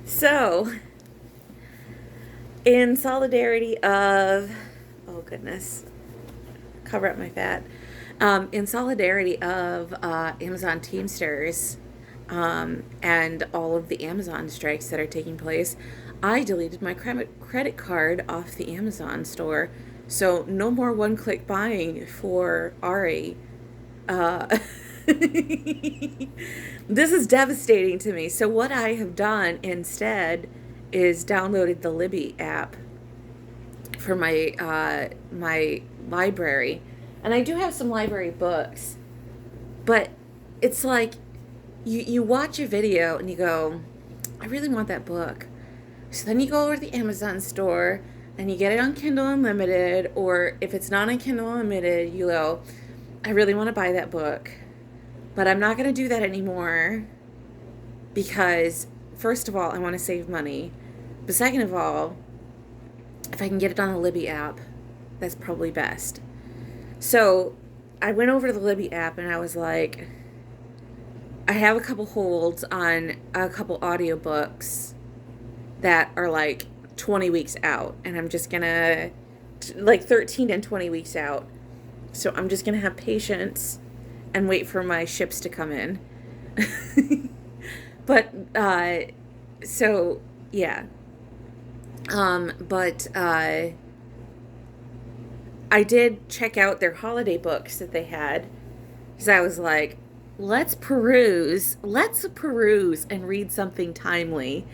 So, in solidarity of, oh goodness, cover up my fat. In solidarity of Amazon Teamsters and all of the Amazon strikes that are taking place, I deleted my credit card off the Amazon store. So, no more one click buying for Ari. Uh, this is devastating to me. So, what I have done instead is downloaded the Libby app for my library, and I do have some library books, but it's like you watch a video and you go, I really want that book. So then you go over to the Amazon store and you get it on Kindle Unlimited, or if it's not on Kindle Unlimited, you go, I really want to buy that book, but I'm not going to do that anymore because, first of all, I want to save money. But second of all, if I can get it on the Libby app, that's probably best. So I went over to the Libby app and I was like, I have a couple holds on a couple audiobooks that are like 20 weeks out, and I'm just gonna, like 13 and 20 weeks out. So I'm just gonna have patience and wait for my ships to come in. But, so, yeah. But I did check out their holiday books that they had, because I was like, let's peruse and read something timely.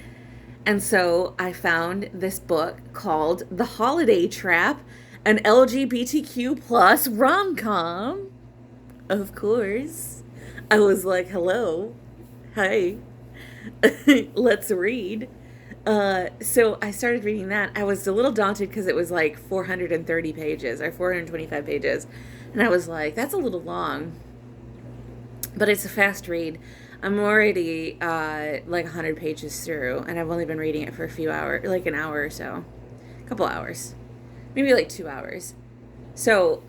And so I found this book called The Holiday Trap, an LGBTQ plus rom-com. Of course. I was like, hello. Hi. Let's read. So I started reading that. I was a little daunted because it was like 430 pages or 425 pages. And I was like, that's a little long. But it's a fast read. I'm already like 100 pages through, and I've only been reading it for a few hours, like an hour or so. A couple hours. Maybe like 2 hours. So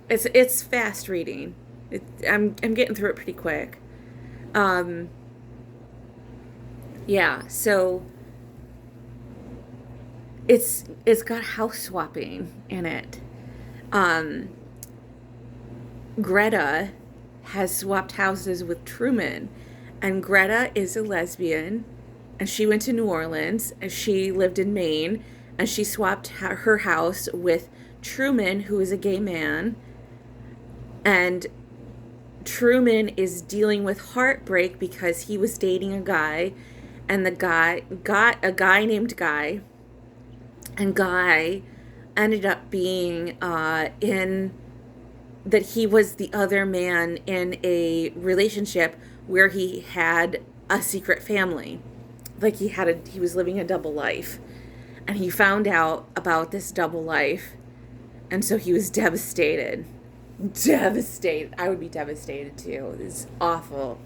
it's fast reading. I'm getting through it pretty quick. Um, yeah, so it's got house swapping in it. Um, Greta has swapped houses with Truman, and Greta is a lesbian, and she went to New Orleans, and she lived in Maine, and she swapped her house with Truman, who is a gay man, and Truman is dealing with heartbreak because he was dating a guy, and the guy got a guy named Guy, and Guy ended up being in that he was the other man in a relationship where he had a secret family. Like he was living a double life. And he found out about this double life. And so he was devastated. Devastated. I would be devastated too. This awful,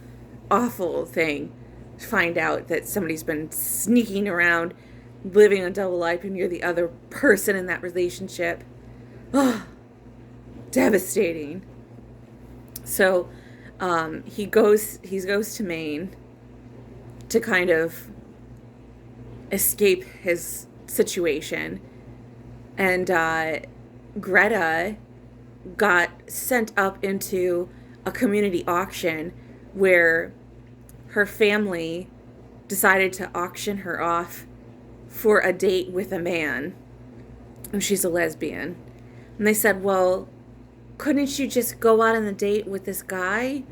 awful thing to find out that somebody's been sneaking around living a double life and you're the other person in that relationship. Oh, devastating. So he goes to Maine to kind of escape his situation, and Greta got sent up into a community auction where her family decided to auction her off for a date with a man, and she's a lesbian. And they said, well, couldn't you just go out on a date with this guy?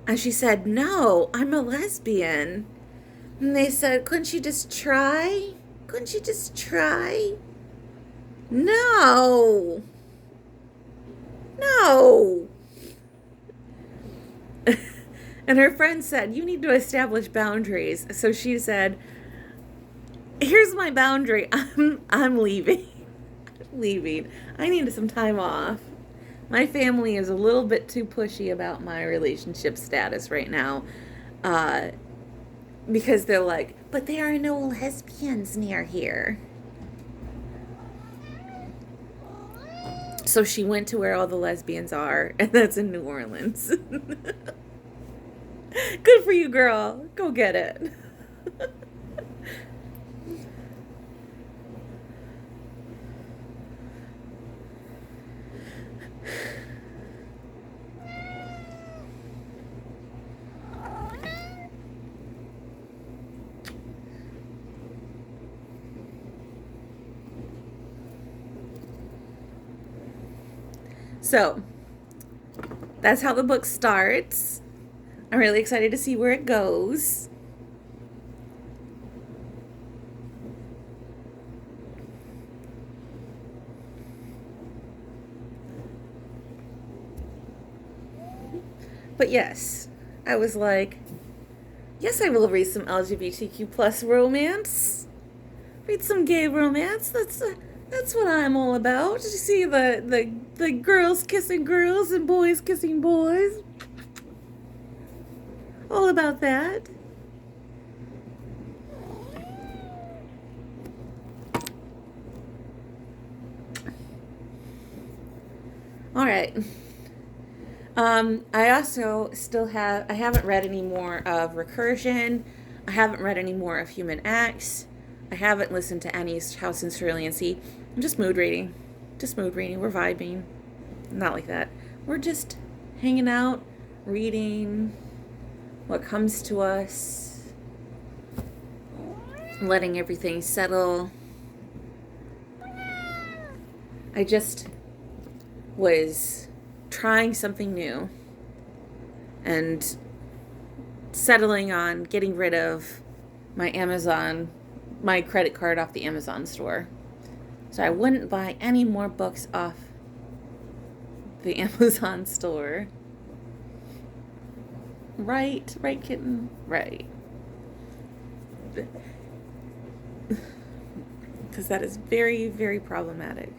And she said, no, I'm a lesbian. And they said, couldn't you just try? Couldn't you just try? No. No. And her friend said, you need to establish boundaries. So she said, here's my boundary. I'm leaving. I'm leaving. I need some time off. My family is a little bit too pushy about my relationship status right now. Because they're like, but there are no lesbians near here. So she went to where all the lesbians are, and that's in New Orleans. Good for you, girl. Go get it. So, that's how the book starts. I'm really excited to see where it goes. But yes, I was like, yes, I will read some LGBTQ plus romance. Read some gay romance. That's what I'm all about. You see the girls kissing girls and boys kissing boys. All about that. All right. I also still have, I haven't read any more of Recursion. I haven't read any more of Human Acts. I haven't listened to any House in Cerulean Sea. I'm just mood reading. Just mood reading. We're vibing. Not like that. We're just hanging out, reading what comes to us, letting everything settle. I just was trying something new and settling on getting rid of my credit card off the Amazon store. So I wouldn't buy any more books off the Amazon store. Right, kitten? Right. Because that is very, very problematic.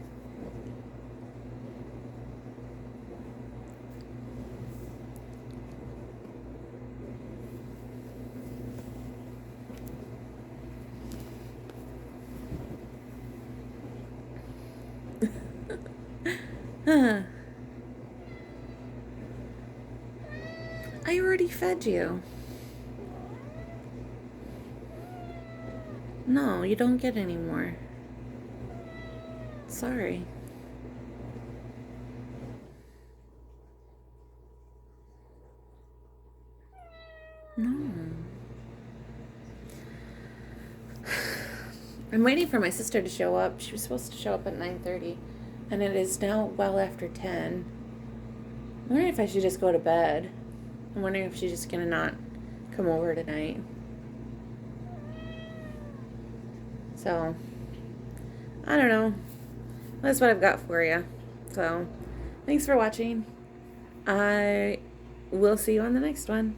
I already fed you. No, you don't get any more. Sorry. No. I'm waiting for my sister to show up. She was supposed to show up at 9:30, and it is now well after 10. I'm wondering if I should just go to bed. I'm wondering if she's just gonna not come over tonight. So, I don't know. That's what I've got for you. So, thanks for watching. I will see you on the next one.